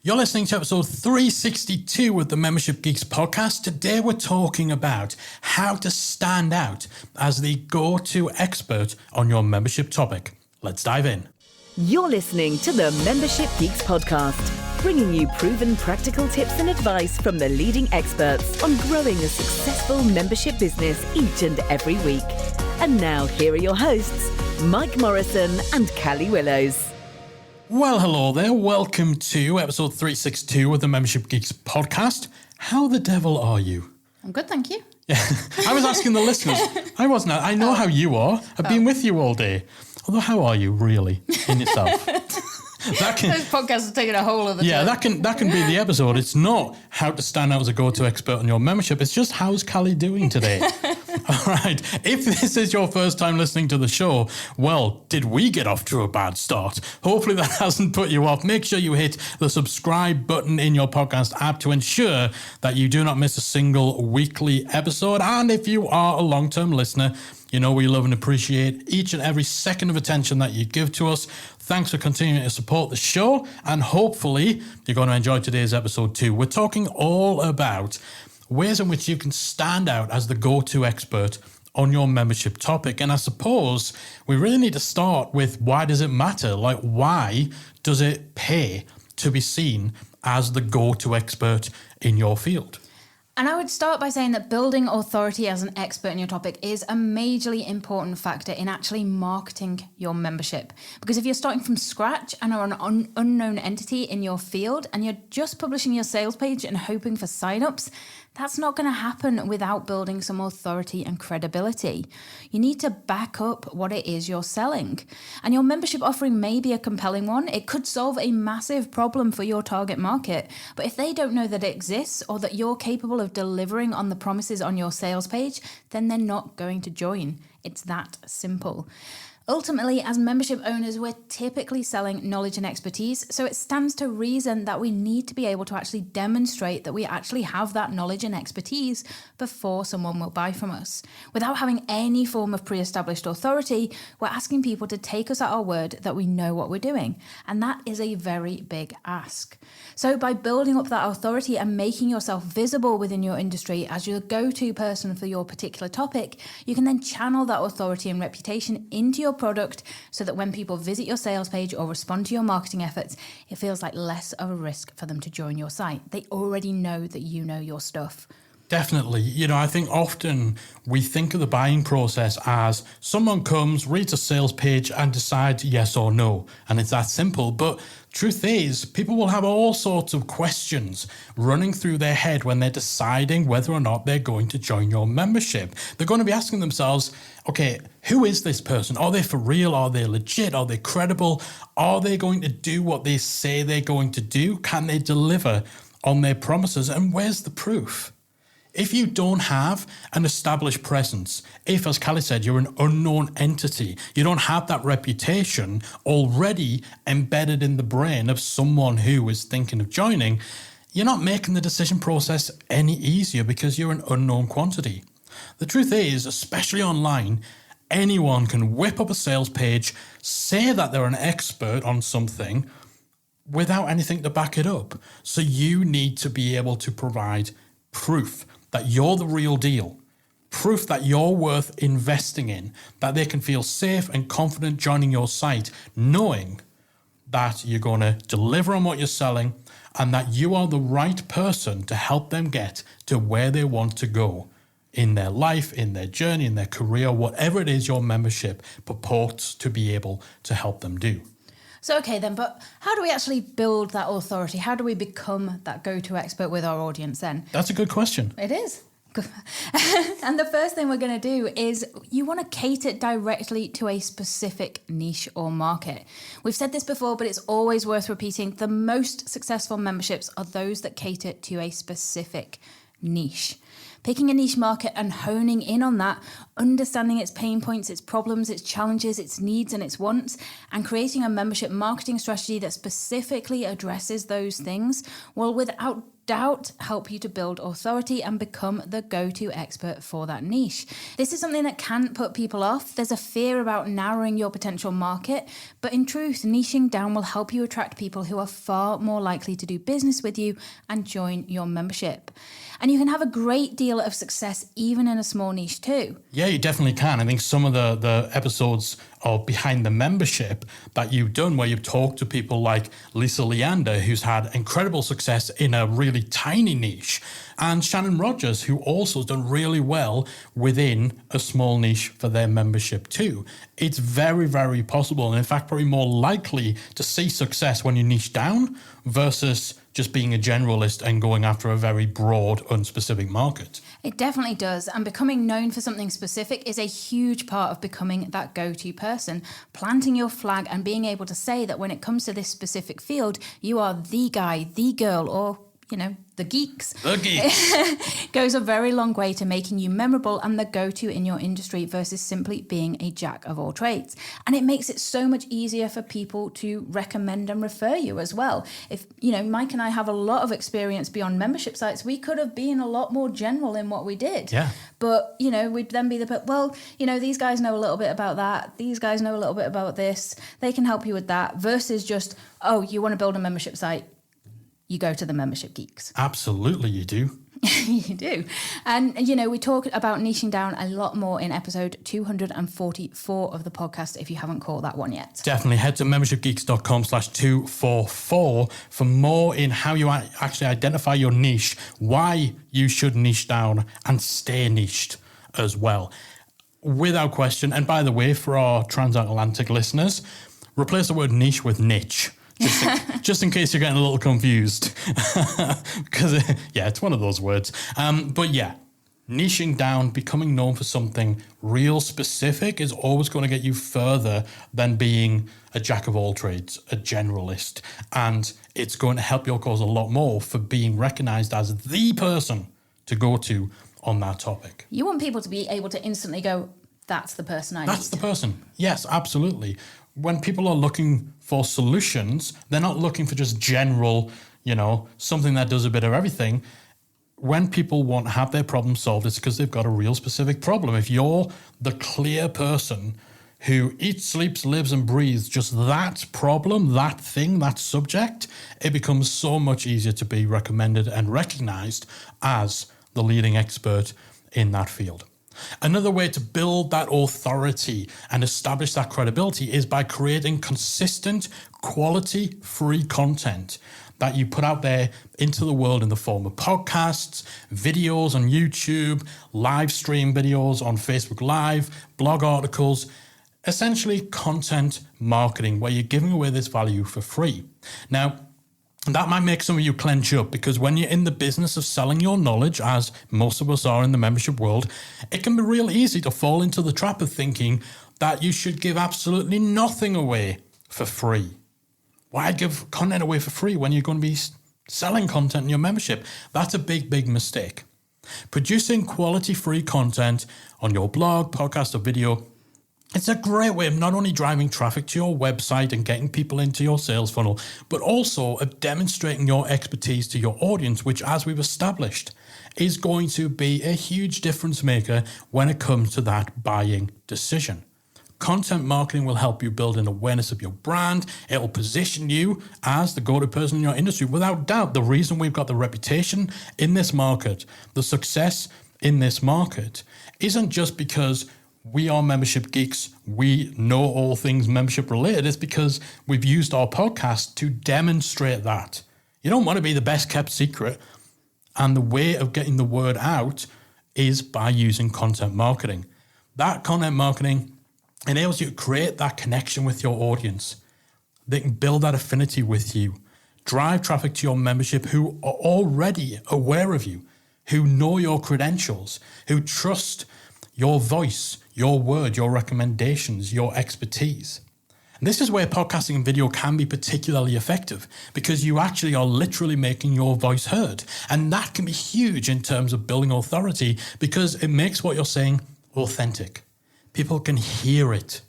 You're listening to episode 362 of the Membership Geeks podcast. Today we're talking about how to stand out as the go-to expert on your membership topic. Let's dive in. You're listening to the Membership Geeks podcast, bringing you proven practical tips and advice from the leading experts on growing a successful membership business each and every week. And now here are your hosts, Mike Morrison and Callie Willows. Well, hello there. Welcome to episode 362 of the Membership Geeks podcast. How the devil are you? I'm good, thank you. Yeah, I was asking the listeners. I know how you are. I've been with you all day. Although, how are you really in yourself? Those podcasts are taking a whole other Yeah, turn. that can be the episode. It's not how to stand out as a go-to expert on your membership. It's just how's Callie doing today? All right. If this is your first time listening to the show, well, did we get off to a bad start? Hopefully that hasn't put you off. Make sure you hit the subscribe button in your podcast app to ensure that you do not miss a single weekly episode. And if you are a long-term listener, you know we love and appreciate each and every second of attention that you give to us. Thanks for continuing to support the show, and hopefully you're going to enjoy today's episode too. We're talking all about ways in which you can stand out as the go-to expert on your membership topic. And I suppose we really need to start with, why does it matter? Like, why does it pay to be seen as the go-to expert in your field? And I would start by saying that building authority as an expert in your topic is a majorly important factor in actually marketing your membership. Because if you're starting from scratch and are an unknown entity in your field and you're just publishing your sales page and hoping for signups, that's not going to happen without building some authority and credibility. You need to back up what it is you're selling. And your membership offering may be a compelling one. It could solve a massive problem for your target market. But if they don't know that it exists or that you're capable of delivering on the promises on your sales page, then they're not going to join. It's that simple. Ultimately, as membership owners, we're typically selling knowledge and expertise, so it stands to reason that we need to be able to actually demonstrate that we actually have that knowledge and expertise before someone will buy from us. Without having any form of pre-established authority, we're asking people to take us at our word that we know what we're doing, and that is a very big ask. So by building up that authority and making yourself visible within your industry as your go-to person for your particular topic, you can then channel that authority and reputation into your product so that when people visit your sales page or respond to your marketing efforts, it feels like less of a risk for them to join your site. They already know that you know your stuff. Definitely. You know, I think often we think of the buying process as someone comes, reads a sales page and decides yes or no. And it's that simple. But truth is, people will have all sorts of questions running through their head when they're deciding whether or not they're going to join your membership. They're going to be asking themselves, okay, who is this person? Are they for real? Are they legit? Are they credible? Are they going to do what they say they're going to do? Can they deliver on their promises? And where's the proof? If you don't have an established presence, if, as Callie said, you're an unknown entity, you don't have that reputation already embedded in the brain of someone who is thinking of joining, you're not making the decision process any easier because you're an unknown quantity. The truth is, especially online, anyone can whip up a sales page, say that they're an expert on something without anything to back it up. So you need to be able to provide proof that you're the real deal, proof that you're worth investing in, that they can feel safe and confident joining your site, knowing that you're going to deliver on what you're selling and that you are the right person to help them get to where they want to go in their life, in their journey, in their career, whatever it is your membership purports to be able to help them do. So, okay then, but how do we actually build that authority? How do we become that go-to expert with our audience then? That's a good question. It is. And the first thing we're going to do is you want to cater directly to a specific niche or market. We've said this before, but it's always worth repeating. The most successful memberships are those that cater to a specific niche. Picking a niche market and honing in on that, understanding its pain points, its problems, its challenges, its needs and its wants, and creating a membership marketing strategy that specifically addresses those things, will without doubt help you to build authority and become the go-to expert for that niche. This is something that can put people off. There's a fear about narrowing your potential market, but in truth, niching down will help you attract people who are far more likely to do business with you and join your membership. And you can have a great deal of success even in a small niche too. Yeah, you definitely can. I think some of the episodes of Behind the Membership that you've done where you've talked to people like Lisa Leander, who's had incredible success in a really tiny niche, and Shannon Rogers, who also has done really well within a small niche for their membership too. It's very, very possible, and in fact, probably more likely to see success when you niche down versus just being a generalist and going after a very broad, unspecific market. It definitely does. And becoming known for something specific is a huge part of becoming that go-to person. Planting your flag and being able to say that when it comes to this specific field, you are the guy, the girl, or, the geeks. The geeks. Goes a very long way to making you memorable and the go-to in your industry versus simply being a jack of all trades. And it makes it so much easier for people to recommend and refer you as well. If, Mike and I have a lot of experience beyond membership sites, we could have been a lot more general in what we did. Yeah. But, we'd then be these guys know a little bit about that. These guys know a little bit about this. They can help you with that versus just, you want to build a membership site. You go to the Membership Geeks. Absolutely, you do. You do. And, we talk about niching down a lot more in episode 244 of the podcast if you haven't caught that one yet. Definitely head to membershipgeeks.com/244 for more in how you actually identify your niche, why you should niche down and stay niched as well. Without question. And by the way, for our transatlantic listeners, replace the word niche with niche. Just in case you're getting a little confused. Because, it's one of those words. But yeah, niching down, becoming known for something real specific is always going to get you further than being a jack of all trades, a generalist. And it's going to help your cause a lot more for being recognized as the person to go to on that topic. You want people to be able to instantly go, that's the person I need. That's the person. Yes, absolutely. When people are looking for solutions, they're not looking for just general, something that does a bit of everything. When people want to have their problem solved, it's because they've got a real specific problem. If you're the clear person who eats, sleeps, lives and breathes just that problem, that thing, that subject, it becomes so much easier to be recommended and recognized as the leading expert in that field. Another way to build that authority and establish that credibility is by creating consistent, quality, free content that you put out there into the world in the form of podcasts, videos on YouTube, live stream videos on Facebook Live, blog articles, essentially content marketing where you're giving away this value for free. Now, that might make some of you clench up because when you're in the business of selling your knowledge, as most of us are in the membership world, it can be real easy to fall into the trap of thinking that you should give absolutely nothing away for free. Why give content away for free when you're going to be selling content in your membership? That's a big, big mistake. Producing quality free content on your blog, podcast, or video, it's a great way of not only driving traffic to your website and getting people into your sales funnel, but also of demonstrating your expertise to your audience, which, as we've established, is going to be a huge difference maker when it comes to that buying decision. Content marketing will help you build an awareness of your brand. It will position you as the go-to person in your industry. Without doubt, the reason we've got the reputation in this market, the success in this market, isn't just because we are membership geeks, we know all things membership related. It's because we've used our podcast to demonstrate that. You don't want to be the best kept secret. And the way of getting the word out is by using content marketing. That content marketing enables you to create that connection with your audience. They can build that affinity with you, drive traffic to your membership who are already aware of you, who know your credentials, who trust your voice, your word, your recommendations, your expertise. And this is where podcasting and video can be particularly effective because you actually are literally making your voice heard. And that can be huge in terms of building authority because it makes what you're saying authentic. People can hear it.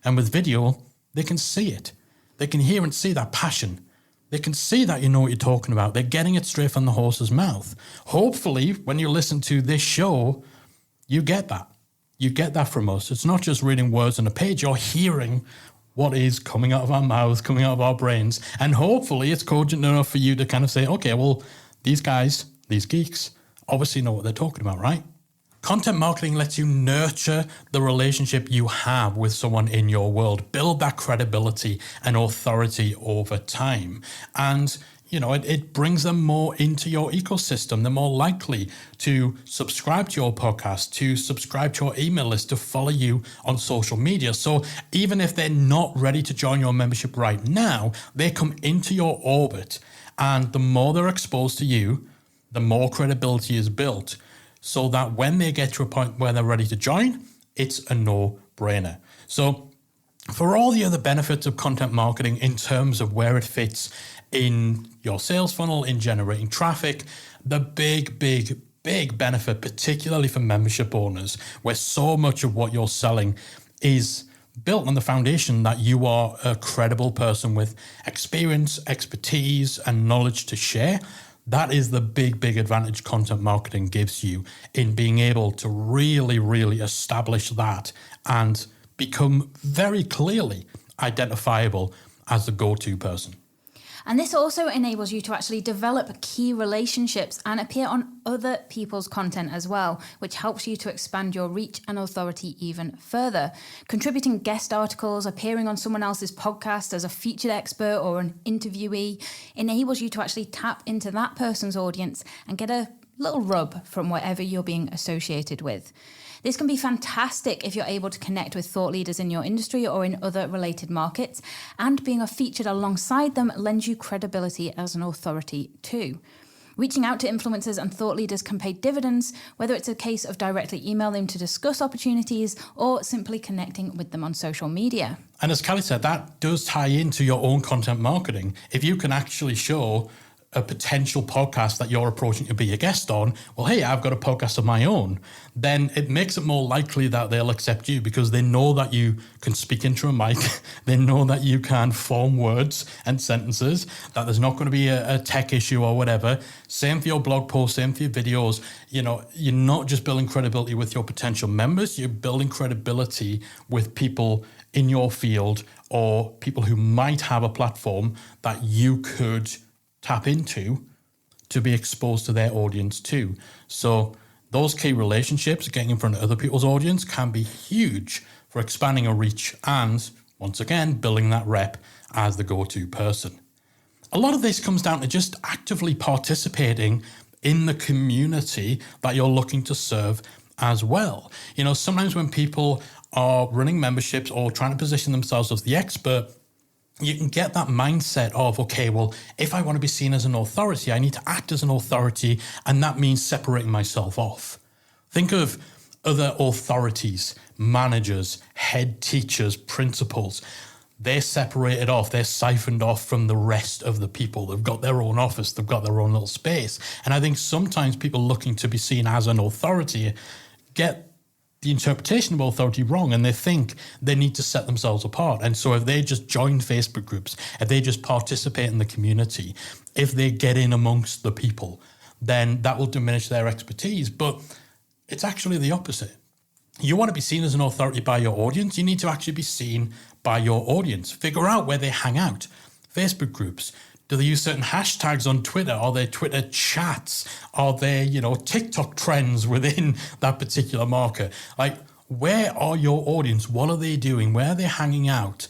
And with video, they can see it. They can hear and see that passion, They can see that you know what you're talking about. They're getting it straight from the horse's mouth. Hopefully, when you listen to this show, you get that. You get that from us. It's not just reading words on a page. You're hearing what is coming out of our mouths, coming out of our brains. And hopefully it's cogent enough for you to kind of say, okay, well, these guys, these geeks, obviously know what they're talking about, right? Content marketing lets you nurture the relationship you have with someone in your world, build that credibility and authority over time. And, you know, it brings them more into your ecosystem. They're more likely to subscribe to your podcast, to subscribe to your email list, to follow you on social media. So even if they're not ready to join your membership right now, they come into your orbit. And the more they're exposed to you, the more credibility is built, so that when they get to a point where they're ready to join, it's a no-brainer. So for all the other benefits of content marketing in terms of where it fits in your sales funnel, in generating traffic, the big benefit, particularly for membership owners, where so much of what you're selling is built on the foundation that you are a credible person with experience, expertise, and knowledge to share. That is the big advantage content marketing gives you in being able to really establish that and become very clearly identifiable as the go-to person. And this also enables you to actually develop key relationships and appear on other people's content as well, which helps you to expand your reach and authority even further. Contributing guest articles, appearing on someone else's podcast as a featured expert or an interviewee enables you to actually tap into that person's audience and get a little rub from whatever you're being associated with. This can be fantastic if you're able to connect with thought leaders in your industry or in other related markets, and being featured alongside them lends you credibility as an authority too. Reaching out to influencers and thought leaders can pay dividends, whether it's a case of directly emailing them to discuss opportunities or simply connecting with them on social media. And as Callie said, that does tie into your own content marketing. If you can actually show a potential podcast that you're approaching to be a guest on, well, hey, I've got a podcast of my own, then it makes it more likely that they'll accept you because they know that you can speak into a mic, they know that you can form words and sentences, that there's not going to be a tech issue or whatever. Same for your blog posts, same for your videos. You know, you're not just building credibility with your potential members, you're building credibility with people in your field or people who might have a platform that you could tap into to be exposed to their audience too. So those key relationships, getting in front of other people's audience, can be huge for expanding a reach and, once again, building that rep as the go-to person. A lot of this comes down to just actively participating in the community that you're looking to serve as well. You know, sometimes when people are running memberships or trying to position themselves as the expert, you can get that mindset of, okay, well, if I want to be seen as an authority, I need to act as an authority, and that means separating myself off. Think of other authorities, managers, head teachers, principals. They're separated off, they're siphoned off from the rest of the people. They've got their own office, they've got their own little space. And I think sometimes people looking to be seen as an authority get the interpretation of authority wrong, and they think they need to set themselves apart. And so if they just join Facebook groups, if they just participate in the community, if they get in amongst the people, then that will diminish their expertise. But it's actually the opposite. You want to be seen as an authority by your audience, you need to actually be seen by your audience. Figure out where they hang out. Facebook groups. Do they use certain hashtags on Twitter? Are there Twitter chats? Are there, TikTok trends within that particular market? Like, where are your audience? What are they doing? Where are they hanging out?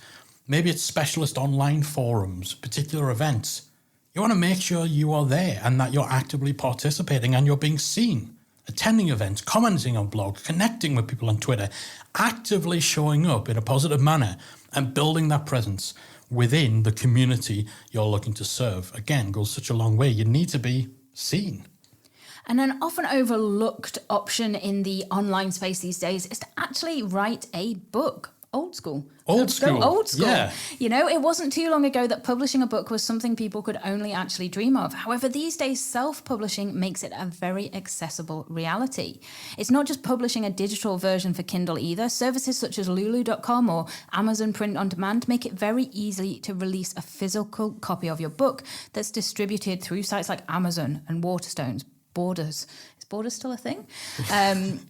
Maybe it's specialist online forums, particular events. You want to make sure you are there and that you're actively participating and you're being seen, attending events, commenting on blogs, connecting with people on Twitter, actively showing up in a positive manner and building that presence within the community you're looking to serve. Again, goes such a long way. You need to be seen. And an often overlooked option in the online space these days is to actually write a book. old school. Old school. Go old school. Yeah. You know, it wasn't too long ago that publishing a book was something people could only actually dream of. However, these days, self-publishing makes it a very accessible reality. It's not just publishing a digital version for Kindle either. Services such as Lulu.com or Amazon Print on Demand make it very easy to release a physical copy of your book that's distributed through sites like Amazon and Waterstones, Borders. Borders still a thing?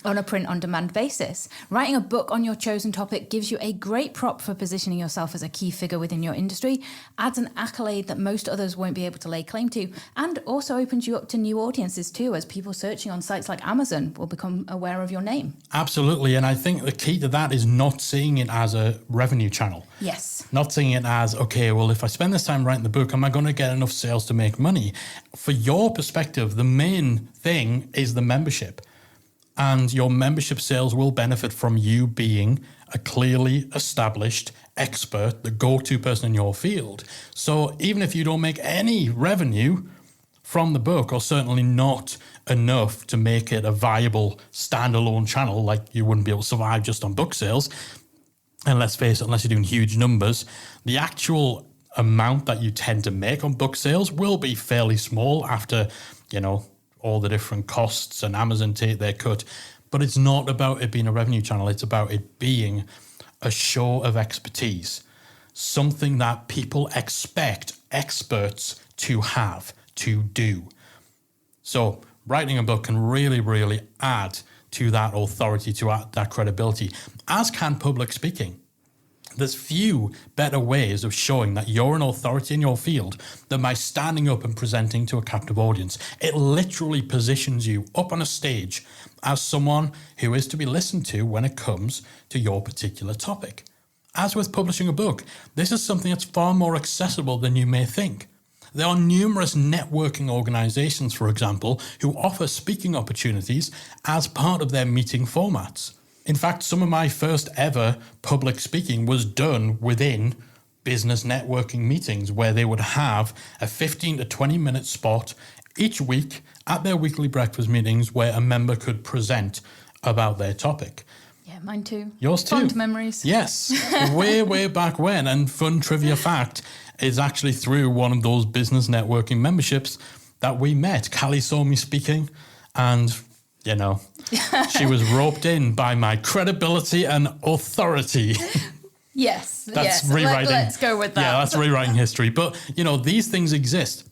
On a print-on-demand basis. Writing a book on your chosen topic gives you a great prop for positioning yourself as a key figure within your industry, adds an accolade that most others won't be able to lay claim to, and also opens you up to new audiences too, as people searching on sites like Amazon will become aware of your name. Absolutely, and I think the key to that is not seeing it as a revenue channel. Yes. Not seeing it as, okay, well, if I spend this time writing the book, am I going to get enough sales to make money? For your perspective, the main thing is the membership. And your membership sales will benefit from you being a clearly established expert, the go-to person in your field. So even if you don't make any revenue from the book, or certainly not enough to make it a viable standalone channel, like you wouldn't be able to survive just on book sales, and let's face it, unless you're doing huge numbers, the actual amount that you tend to make on book sales will be fairly small after, you know, all the different costs and Amazon take their cut. But it's not about it being a revenue channel. It's about it being a show of expertise, something that people expect experts to have, to do. So writing a book can really, really add to that authority, to add that credibility, as can public speaking. There's few better ways of showing that you're an authority in your field than by standing up and presenting to a captive audience. It literally positions you up on a stage as someone who is to be listened to when it comes to your particular topic. As with publishing a book, this is something that's far more accessible than you may think. There are numerous networking organizations, for example, who offer speaking opportunities as part of their meeting formats. In fact, some of my first ever public speaking was done within business networking meetings, where they would have a 15 to 20 minute spot each week at their weekly breakfast meetings where a member could present about their topic. Yeah, mine too. Yours too. Fond memories. Yes, way back when. And fun trivia fact is actually through one of those business networking memberships that we met. Callie saw me speaking and, you know, she was roped in by my credibility and authority. Yes. That's yes. rewriting. Let's go with that. Yeah, that's rewriting history. But, you know, these things exist.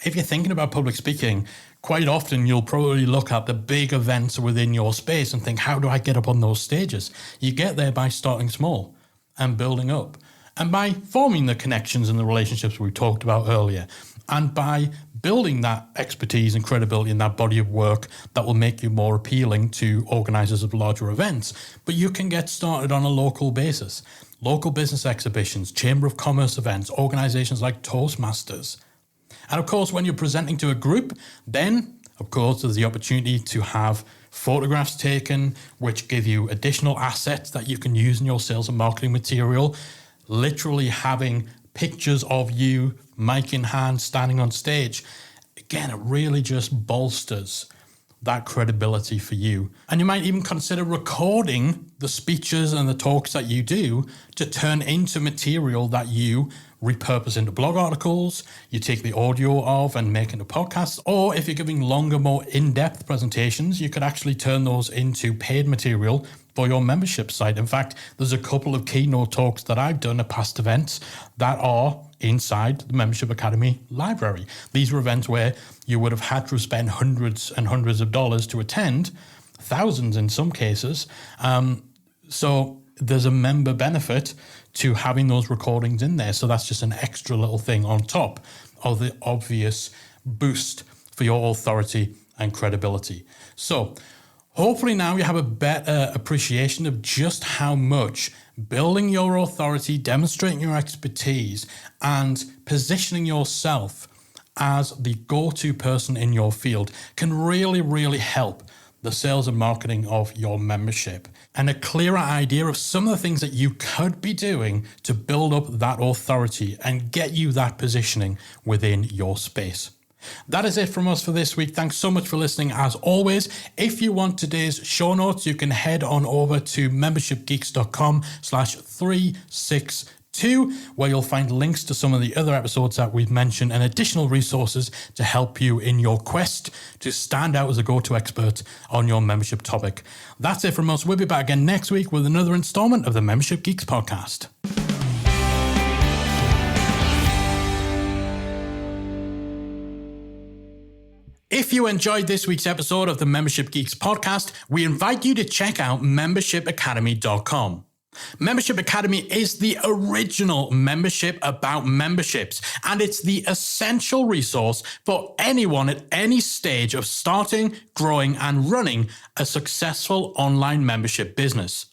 If you're thinking about public speaking, quite often you'll probably look at the big events within your space and think, how do I get up on those stages? You get there by starting small and building up, and by forming the connections and the relationships we talked about earlier, and by building that expertise and credibility in that body of work that will make you more appealing to organizers of larger events. But you can get started on a local basis. Local business exhibitions, Chamber of Commerce events, organizations like Toastmasters. And of course, when you're presenting to a group, then, of course, there's the opportunity to have photographs taken, which give you additional assets that you can use in your sales and marketing material. Literally having pictures of you, mic in hand, standing on stage. Again, it really just bolsters that credibility for you. And you might even consider recording the speeches and the talks that you do to turn into material that you repurpose into blog articles, you take the audio of and make into podcasts, or if you're giving longer, more in-depth presentations, you could actually turn those into paid material for your membership site. In fact, there's a couple of keynote talks that I've done at past events that are inside the Membership Academy library. These were events where you would have had to spend hundreds and hundreds of dollars to attend, thousands in some cases. So there's a member benefit to having those recordings in there. So that's just an extra little thing on top of the obvious boost for your authority and credibility. So hopefully now you have a better appreciation of just how much building your authority, demonstrating your expertise, and positioning yourself as the go-to person in your field can really, really help the sales and marketing of your membership. And a clearer idea of some of the things that you could be doing to build up that authority and get you that positioning within your space. That is it from us for this week. Thanks so much for listening as always. If you want today's show notes, you can head on over to membershipgeeks.com/362, where you'll find links to some of the other episodes that we've mentioned and additional resources to help you in your quest to stand out as a go-to expert on your membership topic. That's it from us. We'll be back again next week with another installment of the Membership Geeks podcast. If you enjoyed this week's episode of the Membership Geeks podcast, we invite you to check out membershipacademy.com. Membership Academy is the original membership about memberships, and it's the essential resource for anyone at any stage of starting, growing, and running a successful online membership business.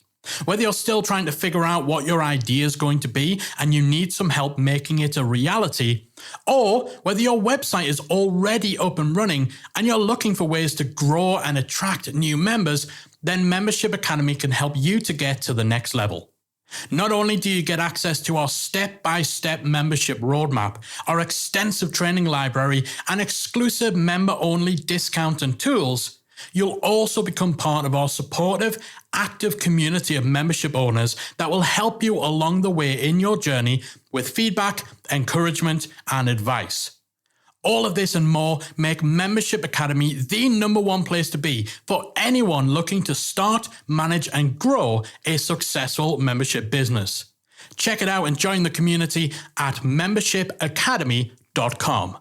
Whether you're still trying to figure out what your idea is going to be and you need some help making it a reality, or whether your website is already up and running and you're looking for ways to grow and attract new members, then Membership Academy can help you to get to the next level. Not only do you get access to our step-by-step membership roadmap, our extensive training library, and exclusive member-only discount and tools, you'll also become part of our supportive, active community of membership owners that will help you along the way in your journey with feedback, encouragement, and advice. All of this and more make Membership Academy the #1 place to be for anyone looking to start, manage, and grow a successful membership business. Check it out and join the community at membershipacademy.com.